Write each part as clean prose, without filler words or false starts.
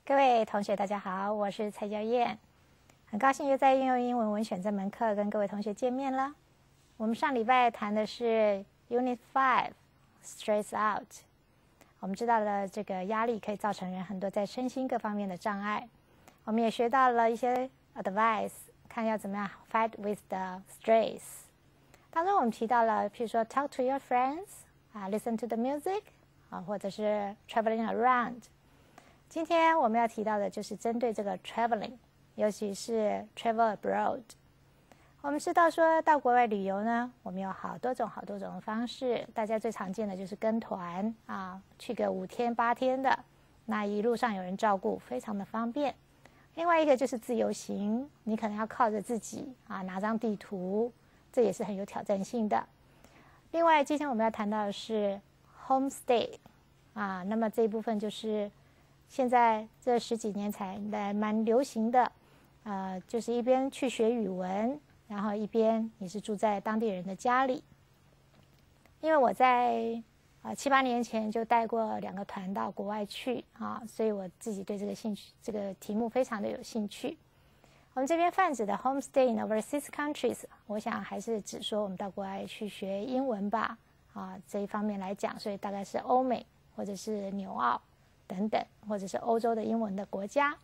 各位同学，大家好，我是蔡娇燕，很高兴又在应用英文文选这门课跟各位同学见面了。我们上礼拜谈的是 Unit 5 Stress Out， 我们知道了这个压力可以造成人很多在身心各方面的障碍。我们也学到了一些 advice， 看要怎么样 fight with the stress。当中我们提到了，譬如说 talk to your friends，listen to the music，或者是 traveling around。今天我们要提到的就是针对这个 traveling， 尤其是 travel abroad。我们知道说到国外旅游呢，我们有好多种的方式，大家最常见的就是跟团去个5天8天的，那一路上有人照顾，非常的方便。另外一个就是自由行，你可能要靠着自己拿张地图，这也是很有挑战性的。另外今天我们要谈到的是 homestay 那么这一部分就是现在这10几年才蛮流行的，就是一边去学语文，然后一边你是住在当地人的家里。因为我在7、8年前就带过2个团到国外去所以我自己对这个题目非常的有兴趣。我们这边泛指的 homestay in overseas countries， 我想还是指说我们到国外去学英文吧这一方面来讲，所以大概是欧美或者是纽澳等等，或者是欧洲的英文的国家。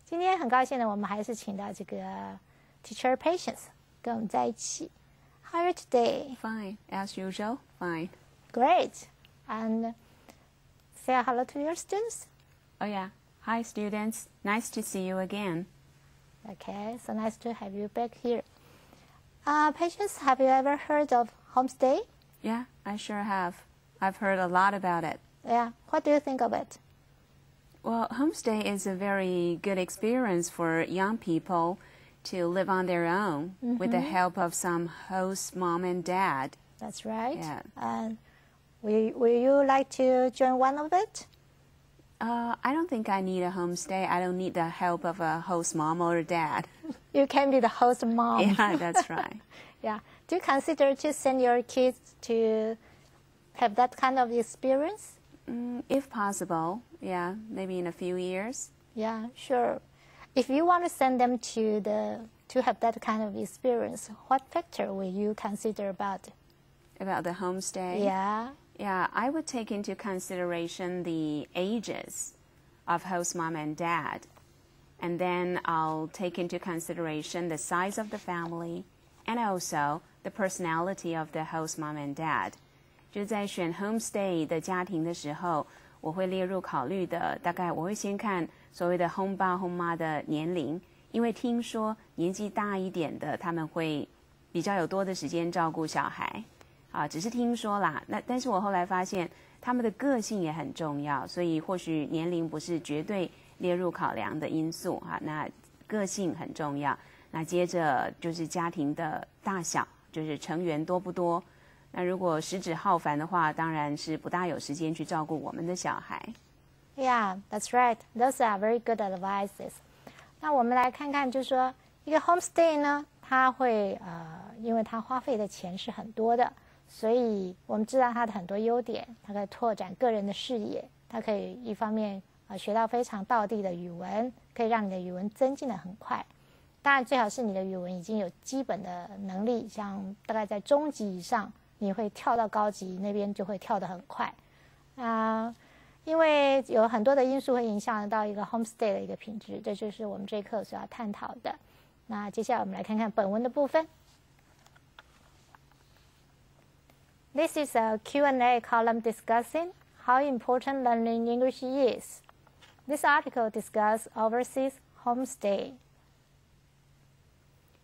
今天很高兴呢，我们还是请到这个 Teacher Patience 跟我们在一起。How are you today? Fine, as usual. Fine. Great. And say hello to your students. Oh yeah. Hi students. Nice to see you again. Okay, so nice to have you back here. Patience, have you ever heard of homestay? Yeah, I sure have. I've heard a lot about it. Yeah. What do you think of it? Well, homestay is a very good experience for young people to live on their own with the help of some host mom and dad. That's right. Yeah. And will you like to join one of it? I don't think I need a homestay. I don't need the help of a host mom or dad. You can be the host mom. Yeah, that's right. Yeah. Do you consider to send your kids to have that kind of experience? If possible, yeah, maybe in a few years. Yeah, sure. If you want to send them to have that kind of experience, what factor will you consider about it? About the homestay? Yeah. Yeah, I would take into consideration the ages of host mom and dad. And then I'll take into consideration the size of the family and also the personality of the host mom and dad. 就是在选 homestay 的家庭的时候，我会列入考虑的，大概我会先看所谓的 home 爸 home 妈的年龄，因为听说年纪大一点的他们会比较有多的时间照顾小孩只是听说啦。但是我后来发现他们的个性也很重要，所以或许年龄不是绝对列入考量的因素那个性很重要。那接着就是家庭的大小，就是成员多不多。那如果食指浩繁的话，当然是不大有时间去照顾我们的小孩。Yeah, that's right. Those are very good advices. 那我们来看看，就是说一个 homestay 呢，它会因为它花费的钱是很多的，所以我们知道它的很多优点，它可以拓展个人的视野，它可以一方面学到非常道地的语文，可以让你的语文增进的很快。当然最好是你的语文已经有基本的能力，像大概在中级以上，你会跳到高级那边就会跳得很快因为有很多的因素会影响到一个 homestay 的一个品质，这就是我们这一课所要探讨的。那接下来我们来看看本文的部分。This is a Q&A column discussing how important learning English is. This article discusses overseas homestay.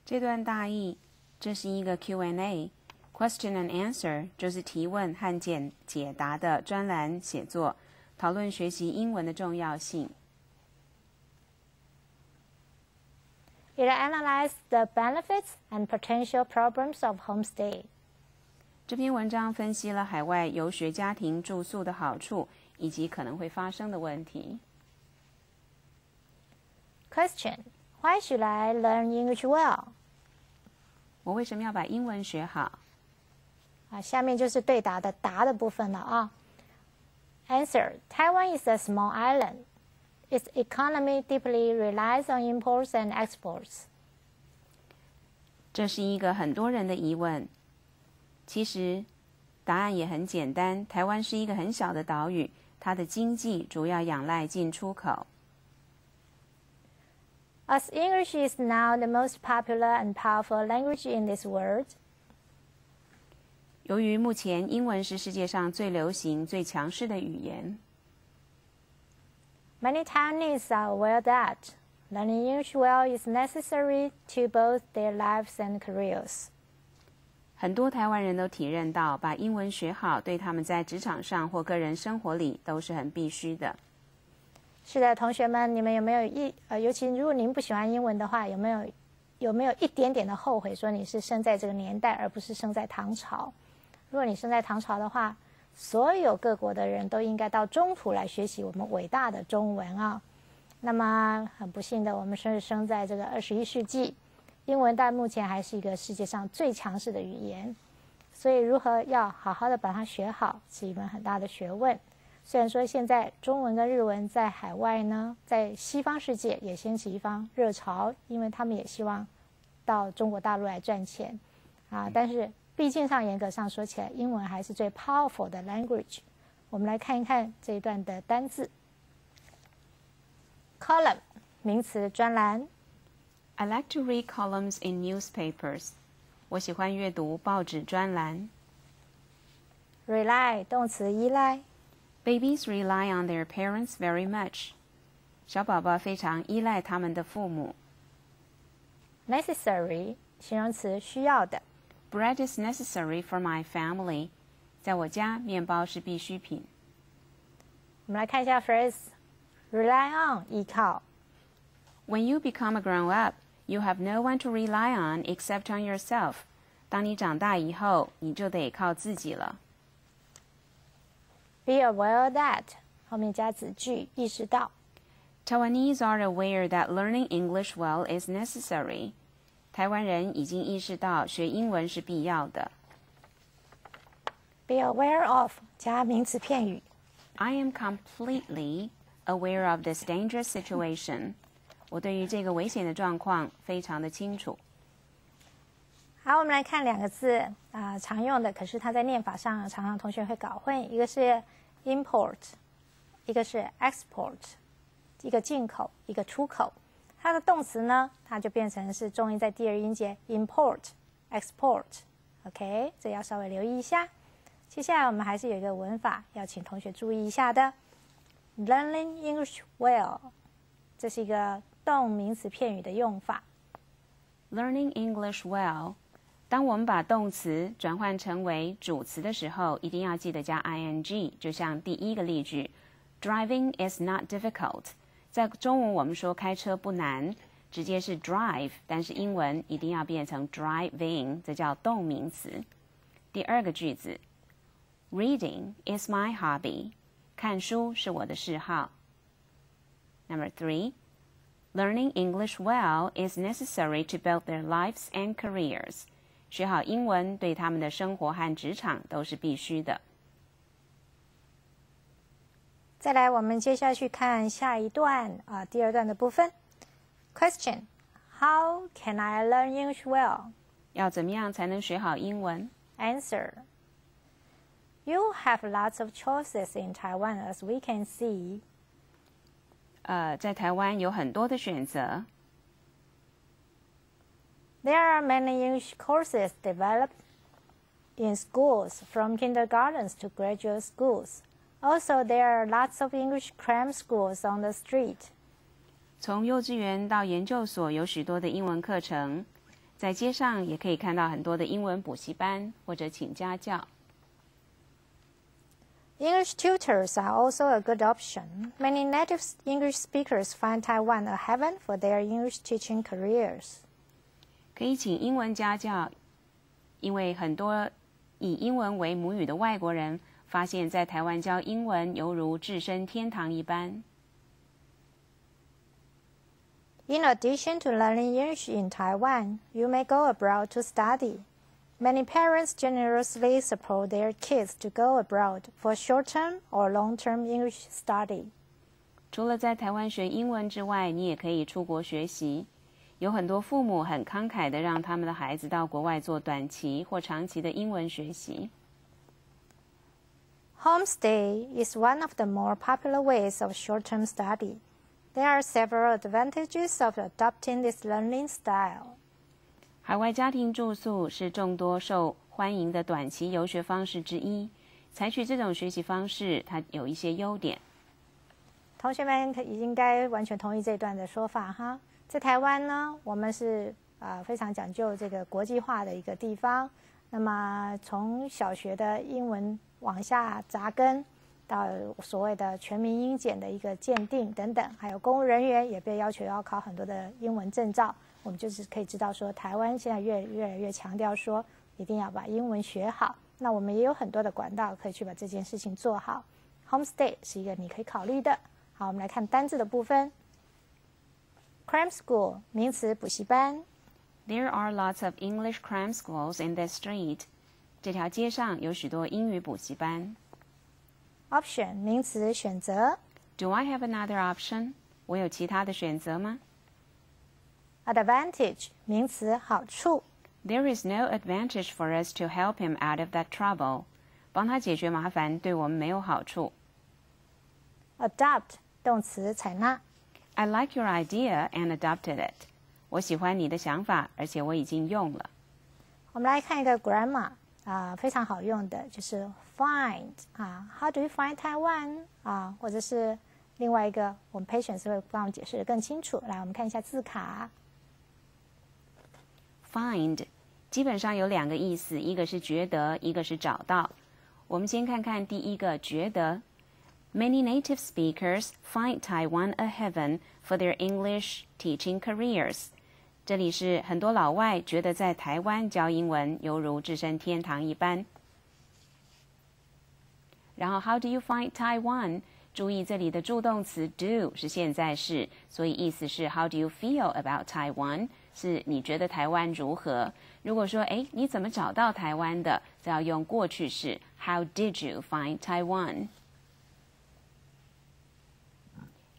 这段大意，这是一个 Q&A。Question and answer 就是提问和解答的专栏写作，讨论学习英文的重要性。It analyzed the benefits and potential problems of homestay. 这篇文章分析了海外游学家庭住宿的好处以及可能会发生的问题。Question: Why should I learn English well? 我为什么要把英文学好？下面就是对答的答的部分了啊。Answer: Taiwan is a small island. Its economy deeply relies on imports and exports. 这是一个很多人的疑问。其实，答案也很简单。台湾是一个很小的岛屿，它的经济主要仰赖进出口。As English is now the most popular and powerful language in this world, 由于目前英文是世界上最流行、最强势的语言。Many Taiwanese are aware that learning English well is necessary to both their lives and careers. 很多台湾人都体认到，把英文学好对他们在职场上或个人生活里都是很必须的。是的，同学们，你们有没有尤其如果您不喜欢英文的话，有没有一点点的后悔，说你是生在这个年代，而不是生在唐朝？如果你生在唐朝的话，所有各国的人都应该到中土来学习我们伟大的中文啊。那么很不幸的，我们是生在这个21世纪，英文到目前还是一个世界上最强势的语言，所以如何要好好的把它学好，是一门很大的学问。虽然说现在中文跟日文在海外呢，在西方世界也掀起一方热潮，因为他们也希望到中国大陆来赚钱啊，但是毕竟上严格上说起来，英文还是最 powerful 的 language。我们来看一看这一段的单字。Column 名词专栏。I like to read columns in newspapers. 我喜欢阅读报纸专栏。Rely 动词依赖。Babies rely on their parents very much. 小宝宝非常依赖他们的父母。Necessary 形容词需要的。Bread is necessary for my family. 在我家，面包是必需品。我们来看一下 phrase。Rely on 依靠。When you become a grown-up, you have no one to rely on except on yourself. 当你长大以后，你就得靠自己了。Be aware that 后面加子句，意识到。Taiwanese are aware that learning English well is necessary. 台湾人已经意识到学英文是必要的。Be aware of 加名词片语。I am completely aware of this dangerous situation. 我对于这个危险的状况非常的清楚。好，我们来看两个字常用的，可是它在念法上常常同学会搞混，一个是 import， 一个是 export， 一个进口，一个出口。它的动词呢，它就变成是重音在第二音节 import、export。OK， 这要稍微留意一下。接下来我们还是有一个文法要请同学注意一下的 ，learning English well， 这是一个动名词片语的用法。Learning English well。当我们把动词转换成为主词的时候，一定要记得加 ing， 就像第一个例句 ，Driving is not difficult。在中文我们说开车不难，直接是 drive， 但是英文一定要变成 driving， 这叫动名词。第二个句子 ，Reading is my hobby。看书是我的嗜好。Number 3，Learning English well is necessary to build their lives and careers。学好英文对他们的生活和职场都是必须的。再来，我们接下去看下一段第二段的部分。Question: How can I learn English well? 要怎么样才能学好英文 Answer: You have lots of choices in Taiwan, as we can see. 在台湾有很多的选择。There are many English courses developed in schools, from kindergartens to graduate schools. Also, there are lots of English cram schools on the street. 从幼稚园到研究所有许多的英文课程，在街上也可以看到很多的英文补习班或者请家教。English tutors are also a good option. Many native English speakers find Taiwan a heaven for their English teaching careers. 可以请英文家教，因为很多以英文为母语的外国人发现，在台湾教英文犹如置身天堂一般。In addition to learning English in Taiwan, you may go abroad to study. Many parents generously support their kids to go abroad for short-term or long-term English study. 除了在台湾学英文之外，你也可以出国学习。有很多父母很慷慨地让他们的孩子到国外做短期或长期的英文学习。Homestay is one of the more popular ways of short-term study. There are several advantages of adopting this learning style. 海外家庭住宿是众多受欢迎的短期游学方式之一。采取这种学习方式，它有一些优点。同学们应该完全同意这段的说法哈。在台湾呢，我们是非常讲究这个国际化的一个地方。那么从小学的英文往下扎根，到所谓的全民英检的一个鉴定等等，还有公务人员也被要求要考很多的英文证照。我们就是可以知道说，台湾现在越来越强调说，一定要把英文学好。那我们也有很多的管道可以去把这件事情做好。Homestay 是一个你可以考虑的。好，我们来看单字的部分。Cram school 名词补习班。There are lots of English cram schools in this street. 这条街上有许多英语补习班。Option 名词选择。Do I have another option? 我有其他的选择吗？ Advantage 名词好处。There is no advantage for us to help him out of that trouble. 帮他解决麻烦对我们没有好处。Adopt 动词采纳。I like your idea and adopted it. 我喜欢你的想法，而且我已经用了。我们来看一个 grammar 非常好用的，就是 find How do you find Taiwan 或者是另外一个，我们 Patience 会帮我们解释得更清楚。来，我们看一下字卡。Find 基本上有两个意思，一个是觉得，一个是找到。我们先看看第一个觉得。Many native speakers find Taiwan a heaven for their English teaching careers. 这里是很多老外觉得在台湾教英文犹如置身天堂一般。然后 How do you find Taiwan? 注意这里的助动词 do 是现在式，所以意思是 How do you feel about Taiwan? 是你觉得台湾如何？如果说你怎么找到台湾的，就要用过去式 How did you find Taiwan?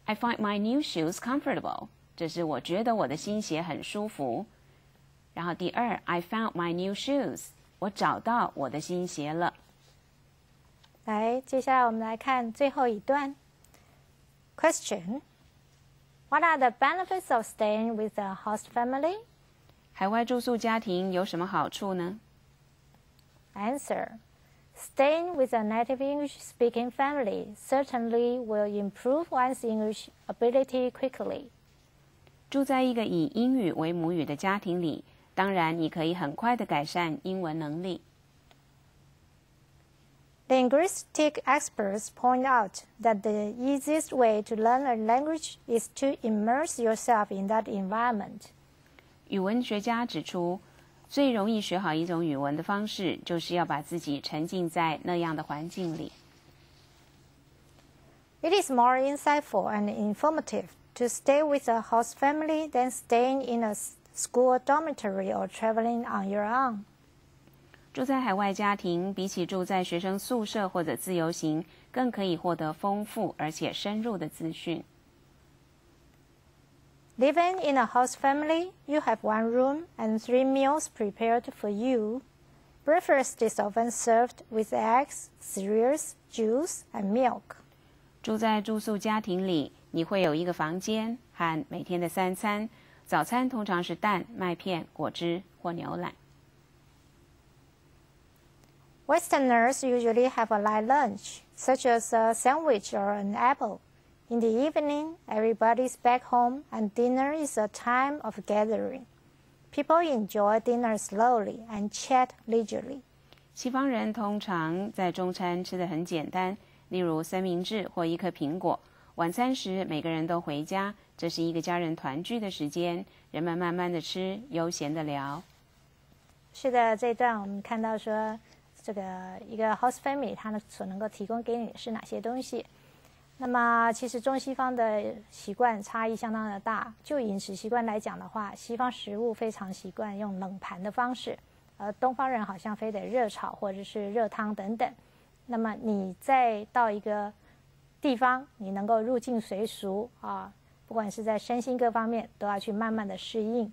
I find my new shoes comfortable. 这是我觉得我的新鞋很舒服。然后第二 I found my new shoes. 我找到我的新鞋了。来，接下来我们来看最后一段。Question: What are the benefits of staying with a host family? 海外住宿家庭有什么好处呢？ Answer: Staying with a native English-speaking family certainly will improve one's English ability quickly. 住在一个以英语为母语的家庭里，当然你可以很快地改善英文能力。Linguistic experts point out that the easiest way to learn a language is to immerse yourself in that environment. 语文学家指出，最容易学好一种语文的方式，就是要把自己沉浸在那样的环境里。It is more insightful and informative to stay with a host family than staying in a school dormitory or traveling on your own. 住在海外家庭比起住在学生宿舍或者自由行，更可以获得丰富而且深入的资讯。Living in a host family, you have one room and 3 meals prepared for you. Breakfast is often served with eggs, cereals, juice, and milk. 住在住宿家庭里，你会有一个房间和每天的3餐。早餐通常是蛋、麦片、果汁或牛奶。Westerners usually have a light lunch, such as a sandwich or an apple. In the evening, everybody's back home and dinner is a time of gathering. People enjoy dinner slowly and chat leisurely. 西方人通常在中餐吃得很简单，例如三明治或一颗苹果。晚餐时，每个人都回家，这是一个家人团聚的时间，人们慢慢的吃，悠闲的聊。是的，这一段我们看到说，这个一个 host family 它所能够提供给你的是哪些东西。那么其实中西方的习惯差异相当的大。就饮食习惯来讲的话，西方食物非常习惯用冷盘的方式，而东方人好像非得热炒或者是热汤等等。那么你再到一个地方，你能够入境随俗啊，不管是在身心各方面都要去慢慢的适应，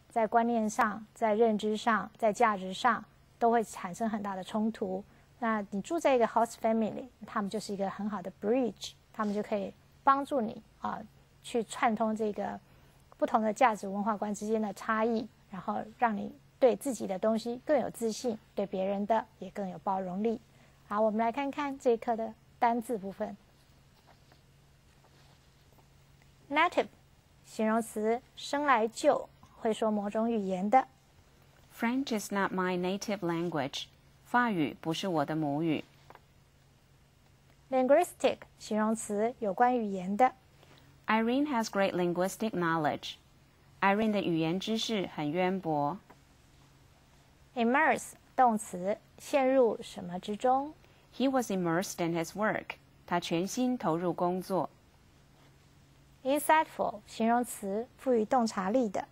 在观念上、在认知上、在价值上都会产生很大的冲突。那你住在一个 host family， 他们就是一个很好的 bridge。他们就可以帮助你去串通这个不同的价值文化观之间的差异，然后让你对自己的东西更有自信，对别人的也更有包容力。好，我们来看看这一课的单字部分。Native 形容词，生来就会说某种语言的。French is not my native language. 法语不是我的母语。Linguistic 形容词，有关语言的。Irene has great linguistic knowledge. Irene 的语言知识很渊博。Immerse 动词，陷入什么之中。He was immersed in his work. 他全心投入工作。Insightful 形容词，富于洞察力的。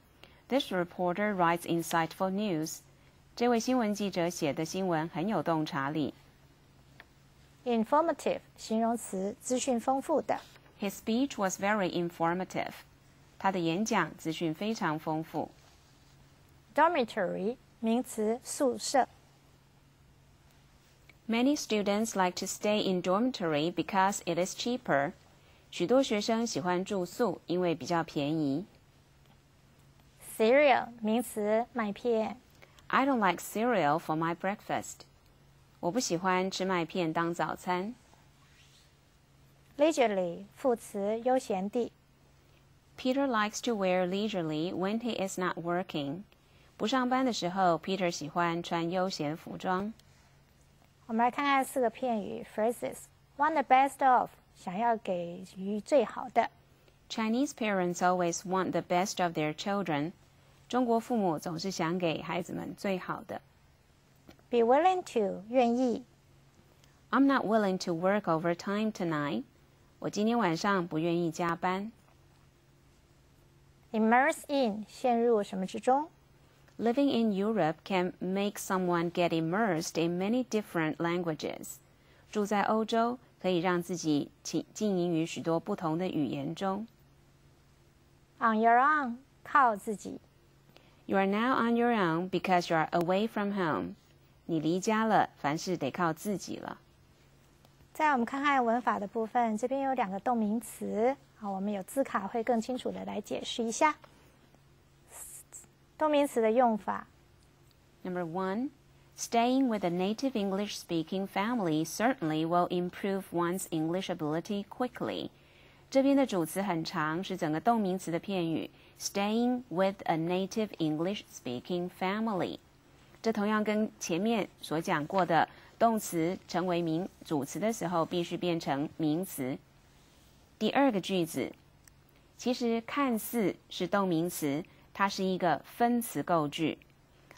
This reporter writes insightful news. 这位新闻记者写的新闻很有洞察力。Informative 形容词，资讯丰富的。His speech was very informative. 他的演讲资讯非常丰富。Dormitory 名词，宿舍。Many students like to stay in dormitory because it is cheaper. 许多学生喜欢住宿，因为比较便宜。Cereal 名词，麦片。I don't like cereal for my breakfast. 我不喜欢吃麦片当早餐。Leisurely 副词，悠闲地。Peter likes to wear leisurely when he is not working. 不上班的时候 ，Peter 喜欢穿悠闲服装。我们来看看4个片语 phrases。Want the best of 想要给予最好的。Chinese parents always want the best of their children. 中国父母总是想给孩子们最好的。Be willing to 愿意。I'm not willing to work overtime tonight. 我今天晚上不愿意加班。Immerse in 陷入什么之中。Living in Europe can make someone get immersed in many different languages. 住在欧洲可以让自己浸淫于许多不同的语言中。On your own 靠自己。You are now on your own because you are away from home. 你离家了，凡事得靠自己了。再来我们看看文法的部分，这边有2个动名词，我们有字卡会更清楚的来解释一下动名词的用法。Number 1, staying with a native English-speaking family certainly will improve one's English ability quickly. 这边的主词很长，是整个动名词的片语 staying with a native English-speaking family. 这同样跟前面所讲过的动词成为主词的时候必须变成名词。第2个句子其实看似是动名词，它是一个分词构句。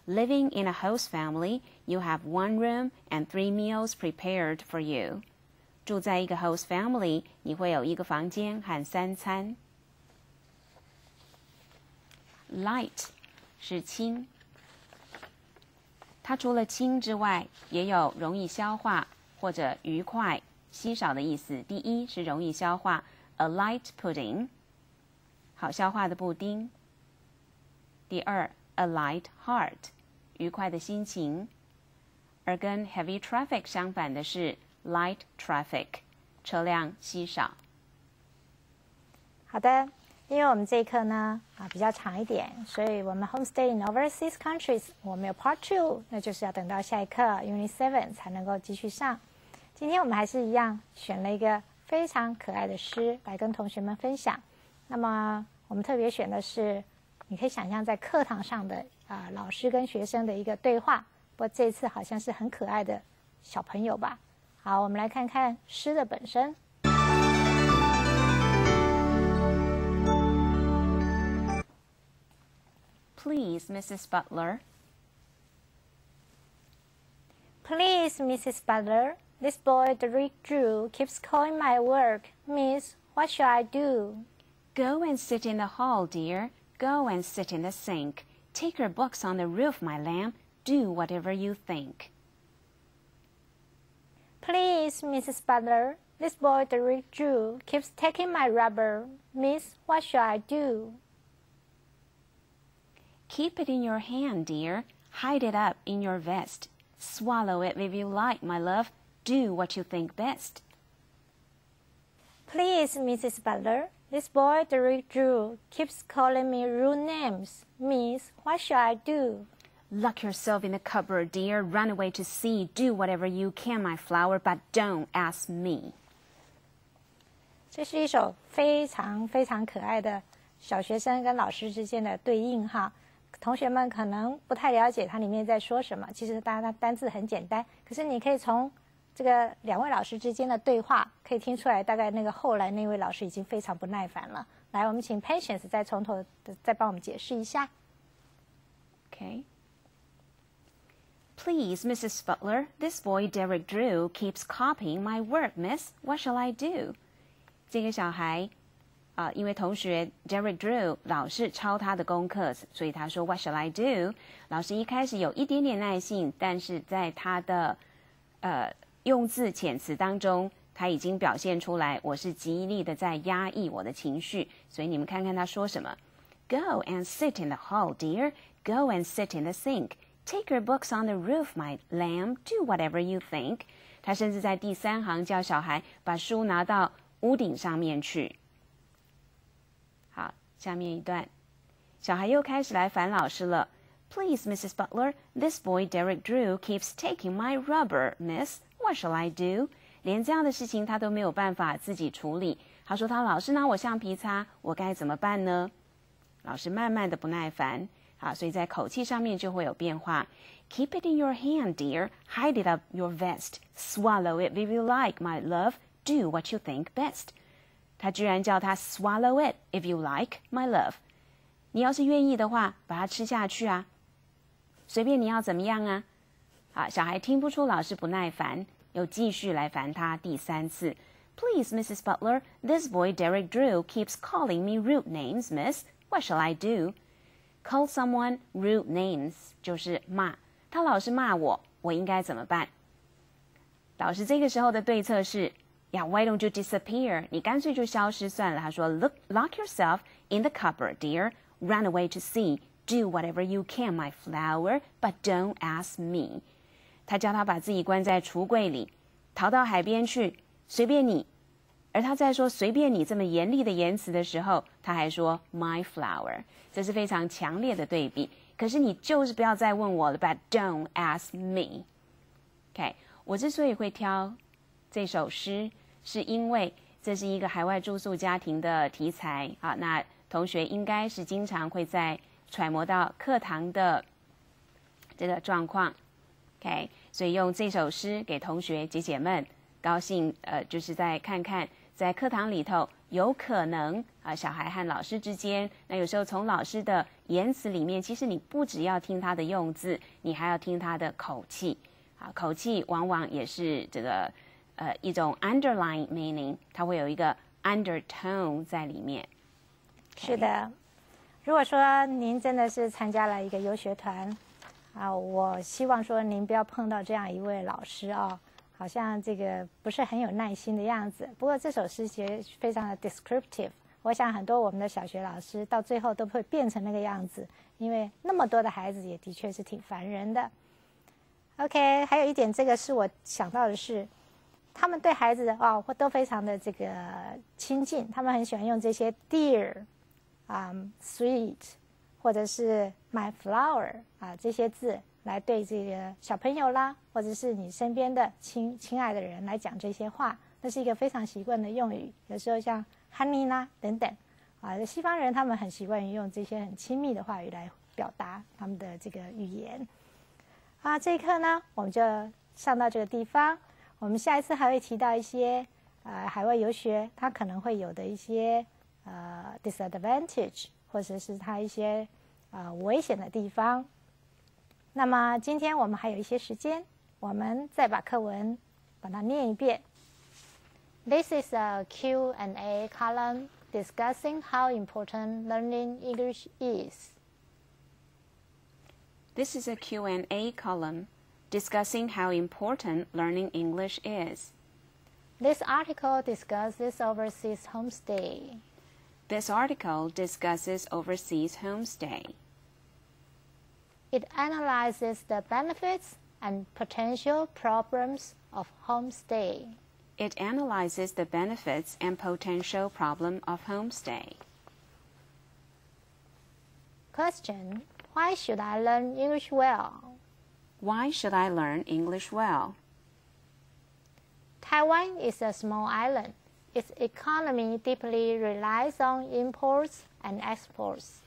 Living in a host family, you have 1 room and 3 meals prepared for you. 住在一个 host family, 你会有1个房间和3餐。Light 是轻，它除了轻之外，也有容易消化或者愉快、稀少的意思。第1是容易消化 ，a light pudding， 好消化的布丁。第2 ，a light heart， 愉快的心情。而跟 heavy traffic 相反的是 light traffic， 车辆稀少。好的，因为我们这一课呢比较长一点，所以我们 homestay in overseas countries 我们有 part 2， 那就是要等到下一课 Unit 7才能够继续上。今天我们还是一样选了一个非常可爱的诗来跟同学们分享。那么我们特别选的是，你可以想象在课堂上的老师跟学生的一个对话，不过这次好像是很可爱的小朋友吧，好，我们来看看诗的本身。Please, Mrs. Butler. Please, Mrs. Butler, this boy Derek Drew keeps calling my work. Miss, what shall I do? Go and sit in the hall, dear. Go and sit in the sink. Take your books on the roof, my lamb. Do whatever you think. Please, Mrs. Butler, this boy Derek Drew keeps taking my rubber. Miss, what shall I do? Keep it in your hand, dear. Hide it up in your vest. Swallow it if you like, my love. Do what you think best. Please, Mrs. Butler, this boy Derek Drew keeps calling me rude names. Miss, what shall I do? Lock yourself in the cupboard, dear. Run away to sea. Do whatever you can, my flower, but don't ask me. 这是一首非常非常可爱的小学生跟老师之间的对应哈。同学们可能不太了解它里面在说什么，其实大家单字很简单，可是你可以从这个两位老师之间的对话，可以听出来大概那个后来那位老师已经非常不耐烦了。来，我们请 Patience 再从头再帮我们解释一下。Okay. Please, Mrs. Butler, this boy Derek Drew keeps copying my work, miss. What shall I do? 这个小孩因为同学 Derek Drew 老是抄他的功课，所以他说 What shall I do? 老师一开始有一点点耐性，但是在他的用字遣词当中，他已经表现出来我是极力的在压抑我的情绪，所以你们看看他说什么 Go and sit in the hall, dear. Go and sit in the sink. Take your books on the roof, my lamb. Do whatever you think. 他甚至在第3行叫小孩把书拿到屋顶上面去。好，下面一段，小孩又开始来烦老师了。Please, Mrs. Butler, this boy Derek Drew keeps taking my rubber, miss. What shall I do? 连这样的事情他都没有办法自己处理。他说他老是拿我橡皮擦，我该怎么办呢？老师慢慢的不耐烦，好，所以在口气上面就会有变化。Keep it in your hand, dear. Hide it up your vest. Swallow it if you like, my love. Do what you think best. 他居然叫他 swallow it if you like, my love. 你要是愿意的话，把它吃下去啊，随便你要怎么样啊。好，小孩听不出老师不耐烦，又继续来烦他第3次。Please, Mrs. Butler, this boy Derek Drew keeps calling me rude names, miss. What shall I do? Call someone rude names 就是骂，他老是骂我，我应该怎么办？老师这个时候的对策是Yeah, why don't you disappear? 你干脆就消失算了。他说 Lock yourself in the cupboard, dear. Run away to sea. Do whatever you can, my flower, but don't ask me. 他叫他把自己关在橱柜里，逃到海边去，随便你。而他在说随便你这么严厉的言辞的时候，他还说 my flower。这是非常强烈的对比。可是你就是不要再问我了 ，but don't ask me. OK， 我之所以会挑这首诗，是因为这是一个海外住宿家庭的题材啊，那同学应该是经常会在揣摩到课堂的这个状况 ，OK， 所以用这首诗给同学解解闷，高兴就是在看看在课堂里头有可能小孩和老师之间，那有时候从老师的言辞里面，其实你不只要听他的用字，你还要听他的口气，口气往往也是这个。一种 underlying meaning， 它会有一个 undertone 在里面。是的，如果说您真的是参加了一个游学团我希望说您不要碰到这样一位老师好像这个不是很有耐心的样子。不过这首诗其实非常的 descriptive， 我想很多我们的小学老师到最后都会变成那个样子，因为那么多的孩子也的确是挺烦人的。OK， 还有一点，这个是我想到的是。他们对孩子都非常的这个亲近，他们很喜欢用这些 dear、sweet 或者是 my flower 这些字来对这个小朋友啦，或者是你身边的亲爱的人来讲这些话，那是一个非常习惯的用语。有时候像 honey 啦等等西方人他们很习惯于用这些很亲密的话语来表达他们的这个语言这一课呢我们就上到这个地方。我们下一次还会提到一些海外游学它可能会有的一些disadvantage， 或者是它一些危险的地方。那么今天我们还有一些时间，我们再把课文把它念一遍。This is a Q&A column discussing how important learning English is. This is a Q&A column discussing how important learning English is. This article discusses overseas homestay. This article discusses overseas homestay. It analyzes the benefits and potential problems of homestay. It analyzes the benefits and potential problem of homestay. Question: Why should I learn English well? Why should I learn English well? Taiwan is a small island. Its economy deeply relies on imports and exports.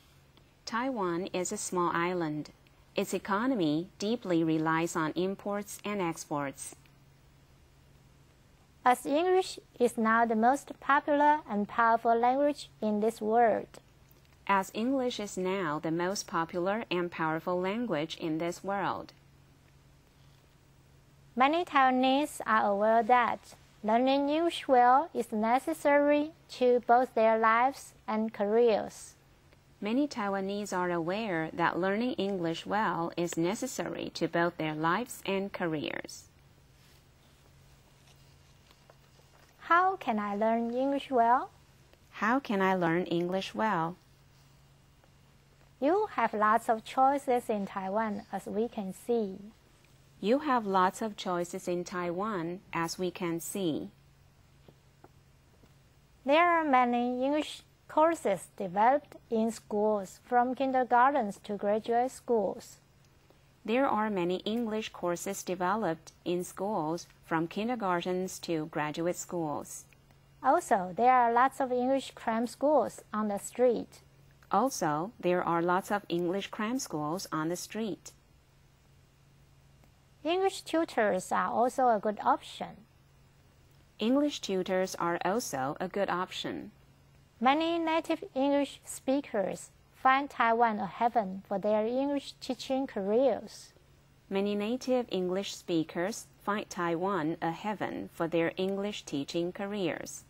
Taiwan is a small island. Its economy deeply relies on imports and exports. As English is now the most popular and powerful language in this world. As English is now the most popular and powerful language in this world. Many Taiwanese are aware that learning English well is necessary to both their lives and careers. Many Taiwanese are aware that learning English well is necessary to both their lives and careers. How can I learn English well? How can I learn English well? You have lots of choices in Taiwan, as we can see. You have lots of choices in Taiwan, as we can see. There are many English courses developed in schools, from kindergartens to graduate schools. There are many English courses developed in schools, from kindergartens to graduate schools. Also, there are lots of English cram schools on the street. Also, there are lots of English cram schools on the street. English tutors are also a good option. English tutors are also a good option. Many native English speakers find Taiwan a heaven for their English teaching careers. Many native English speakers find Taiwan a heaven for their English teaching careers.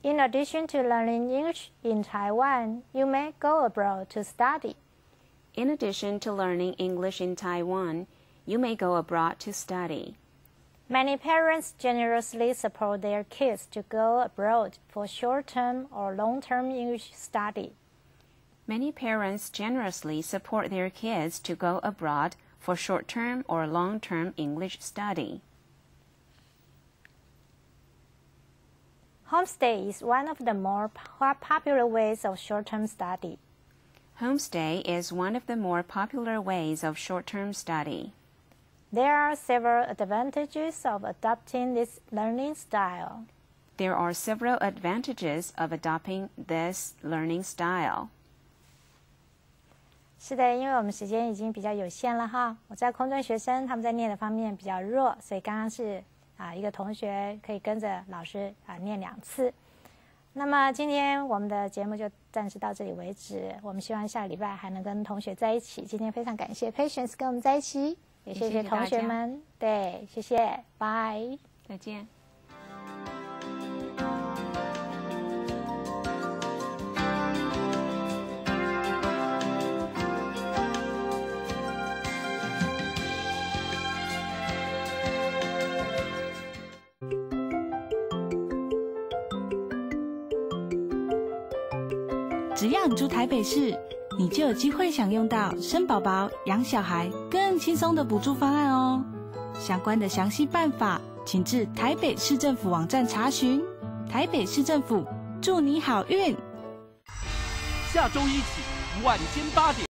In addition to learning English in Taiwan, you may go abroad to study. In addition to learning English in Taiwan, you may go abroad to study. Many parents generously support their kids to go abroad for short-term or long-term English study. Many parents generously support their kids to go abroad for short-term or long-term English study. Homestay is one of the more popular ways of short-term study. Homestay is one of the more popular ways of short-term study. There are several advantages of adopting this learning style. There are several advantages of adopting this learning style. 是的，因为我们时间已经比较有限了哈。我在空中学生他们在念的方面比较弱，所以刚刚是一个同学可以跟着老师念2次。那么今天我们的节目就暂时到这里为止。我们希望下个礼拜还能跟同学在一起。今天非常感谢 Patience 跟我们在一起。也谢谢同学们，对，谢谢，拜，再见。只要你住台北市，你就有机会享用到生宝宝、养小孩更轻松的补助方案哦。相关的详细办法，请至台北市政府网站查询。台北市政府祝你好运。下周一起，晚间8点。